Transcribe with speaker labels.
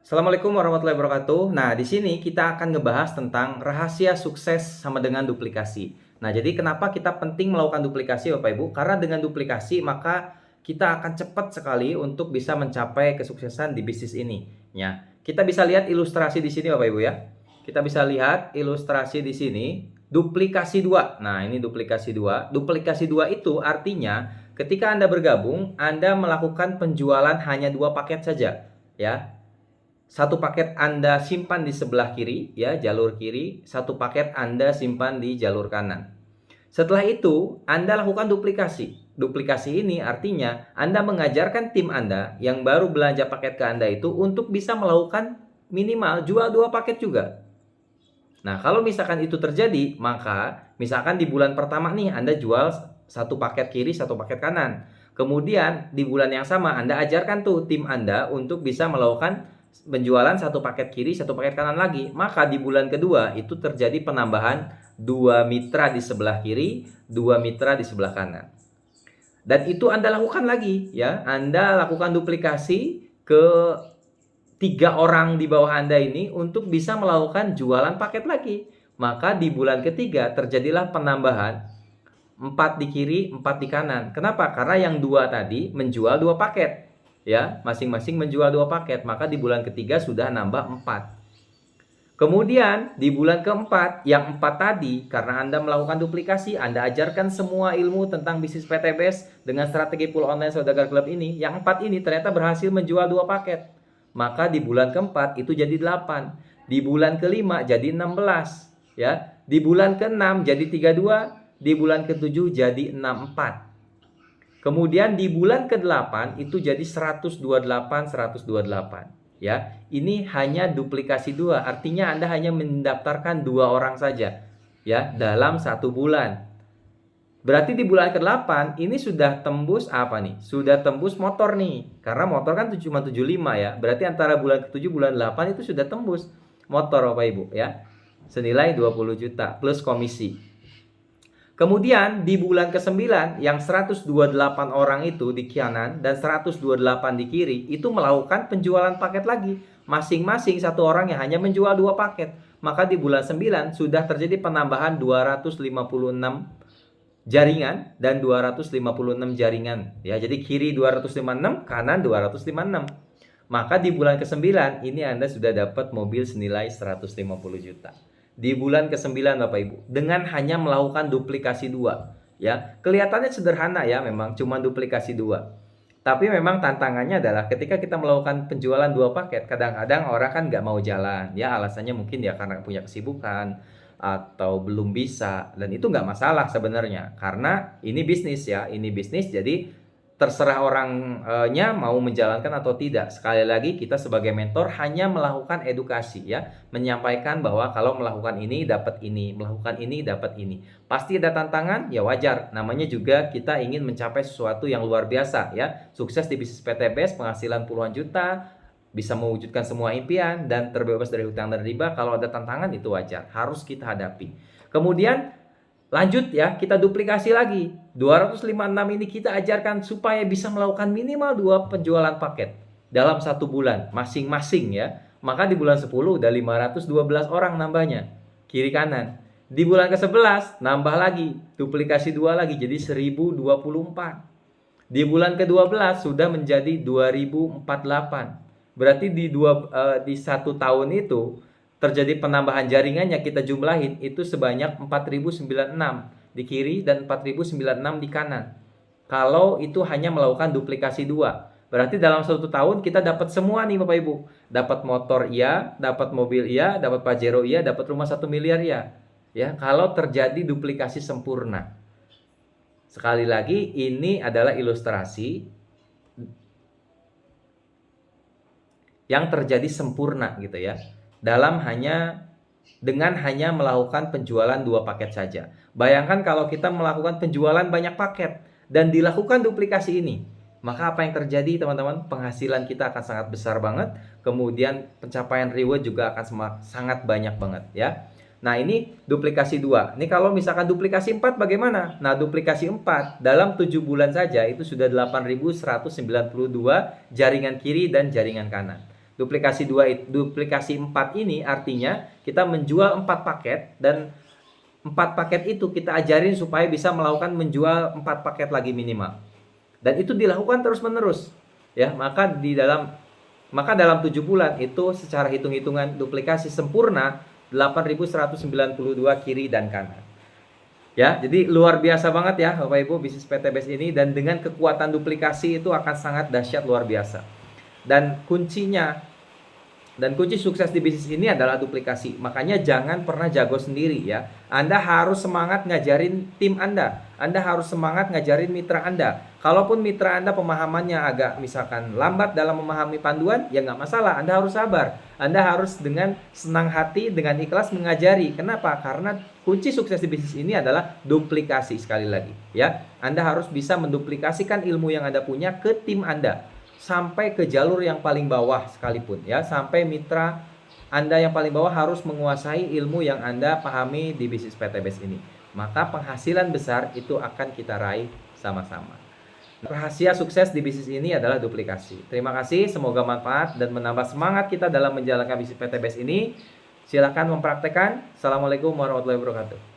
Speaker 1: Assalamualaikum warahmatullahi wabarakatuh. Nah, di sini kita akan ngebahas tentang rahasia sukses sama dengan duplikasi. Nah, jadi kenapa kita penting melakukan duplikasi, Bapak Ibu? Karena dengan duplikasi maka kita akan cepat sekali untuk bisa mencapai kesuksesan di bisnis ini. Ya, kita bisa lihat ilustrasi di sini, Bapak Ibu ya. Kita bisa lihat ilustrasi di sini, duplikasi 2. Nah, ini duplikasi 2. Duplikasi 2 itu artinya ketika Anda bergabung, Anda melakukan penjualan hanya 2 paket saja, ya. Satu paket Anda simpan di sebelah kiri, ya, jalur kiri. Satu paket Anda simpan di jalur kanan. Setelah itu, Anda lakukan duplikasi. Duplikasi ini artinya Anda mengajarkan tim Anda yang baru belanja paket ke Anda itu untuk bisa melakukan minimal jual 2 paket juga. Nah, kalau misalkan itu terjadi, maka misalkan di bulan pertama nih Anda jual satu paket kiri, satu paket kanan. Kemudian di bulan yang sama Anda ajarkan tuh tim Anda untuk bisa melakukan penjualan satu paket kiri, satu paket kanan lagi. Maka di bulan kedua itu terjadi penambahan 2 mitra di sebelah kiri, 2 mitra di sebelah kanan. Dan itu Anda lakukan lagi, ya. Anda lakukan duplikasi ke 3 orang di bawah Anda ini untuk bisa melakukan jualan paket lagi. Maka di bulan ketiga terjadilah penambahan 4 di kiri, 4 di kanan. Kenapa? Karena yang 2 tadi menjual 2 paket. Ya, masing-masing menjual 2 paket. Maka di bulan ketiga sudah nambah 4. Kemudian di bulan keempat, yang 4 tadi, karena Anda melakukan duplikasi, Anda ajarkan semua ilmu tentang bisnis PTBS dengan strategi pool online Saudagar Club ini. Yang 4 ini ternyata berhasil menjual 2 paket. Maka di bulan keempat itu jadi 8. Di bulan kelima jadi 16. Ya. Di bulan keenam jadi 32. Di bulan ketujuh jadi 64. Kemudian di bulan ke-8 itu jadi 128, 128. Ya, ini hanya duplikasi 2. Artinya Anda hanya mendaftarkan 2 orang saja, ya, dalam 1 bulan. Berarti di bulan ke-8 ini sudah tembus apa nih? Sudah tembus motor nih. Karena motor kan cuma 75 ya. Berarti antara bulan ke-7 bulan 8 itu sudah tembus motor Bapak Ibu ya. Senilai 20 juta plus komisi. Kemudian di bulan ke-9 yang 128 orang itu di kanan dan 128 di kiri itu melakukan penjualan paket lagi. Masing-masing satu orang yang hanya menjual 2 paket. Maka di bulan 9 sudah terjadi penambahan 256 jaringan dan 256 jaringan. Ya, jadi kiri 256, kanan 256. Maka di bulan ke-9 ini Anda sudah dapat mobil senilai 150 juta. Di bulan ke-9 Bapak Ibu, dengan hanya melakukan duplikasi 2. Ya, kelihatannya sederhana ya, memang cuma duplikasi 2. Tapi memang tantangannya adalah ketika kita melakukan penjualan 2 paket, kadang-kadang orang kan nggak mau jalan. Ya, alasannya mungkin ya karena punya kesibukan atau belum bisa, dan itu nggak masalah sebenarnya karena ini bisnis ya, ini bisnis, jadi terserah orangnya mau menjalankan atau tidak. Sekali lagi kita sebagai mentor hanya melakukan edukasi ya, menyampaikan bahwa kalau melakukan ini dapat ini, melakukan ini dapat ini. Pasti ada tantangan, ya wajar, namanya juga kita ingin mencapai sesuatu yang luar biasa ya, sukses di bisnis PTBS, penghasilan puluhan juta, bisa mewujudkan semua impian dan terbebas dari hutang dan riba. Kalau ada tantangan itu wajar, harus kita hadapi. Kemudian lanjut ya, kita duplikasi lagi. 256 ini kita ajarkan supaya bisa melakukan minimal 2 penjualan paket dalam 1 bulan masing-masing ya. Maka di bulan 10 udah 512 orang nambahnya, kiri kanan. Di bulan ke-11 nambah lagi, duplikasi 2 lagi jadi 1024. Di bulan ke-12 sudah menjadi 2048. Berarti di 1 tahun itu terjadi penambahan jaringannya kita jumlahin itu sebanyak 4096 di kiri dan 4096 di kanan. Kalau itu hanya melakukan duplikasi 2. Berarti dalam 1 tahun kita dapat semua nih Bapak Ibu. Dapat motor iya, dapat mobil iya, dapat Pajero iya, dapat rumah 1 miliar iya. Ya, kalau terjadi duplikasi sempurna. Sekali lagi ini adalah ilustrasi yang terjadi sempurna gitu ya, dengan hanya melakukan penjualan 2 paket saja. Bayangkan kalau kita melakukan penjualan banyak paket dan dilakukan duplikasi ini, maka apa yang terjadi teman-teman? Penghasilan kita akan sangat besar banget, kemudian pencapaian reward juga akan sangat banyak banget ya. Nah, ini duplikasi 2. Ini kalau misalkan duplikasi 4 bagaimana? Nah, duplikasi 4 dalam 7 bulan saja itu sudah 8.192 jaringan kiri dan jaringan kanan. Duplikasi 4 ini artinya kita menjual 4 paket, dan 4 paket itu kita ajarin supaya bisa melakukan menjual 4 paket lagi minimal. Dan itu dilakukan terus-menerus. Ya, maka dalam 7 bulan itu secara hitung-hitungan duplikasi sempurna 8.192 kiri dan kanan. Ya, jadi luar biasa banget ya Bapak Ibu bisnis PTBS ini, dan dengan kekuatan duplikasi itu akan sangat dahsyat luar biasa. Dan kunci sukses di bisnis ini adalah duplikasi. Makanya jangan pernah jago sendiri ya. Anda harus semangat ngajarin tim Anda. Anda harus semangat ngajarin mitra Anda. Kalaupun mitra Anda pemahamannya agak misalkan lambat dalam memahami panduan, ya nggak masalah. Anda harus sabar. Anda harus dengan senang hati, dengan ikhlas mengajari. Kenapa? Karena kunci sukses di bisnis ini adalah duplikasi sekali lagi. Ya, Anda harus bisa menduplikasikan ilmu yang Anda punya ke tim Anda. Sampai ke jalur yang paling bawah sekalipun ya, sampai mitra Anda yang paling bawah harus menguasai ilmu yang Anda pahami di bisnis PTBS ini. Maka penghasilan besar itu akan kita raih sama-sama. Rahasia sukses di bisnis ini adalah duplikasi. Terima kasih, semoga manfaat dan menambah semangat kita dalam menjalankan bisnis PTBS ini. Silakan mempraktekkan. Assalamualaikum warahmatullahi wabarakatuh.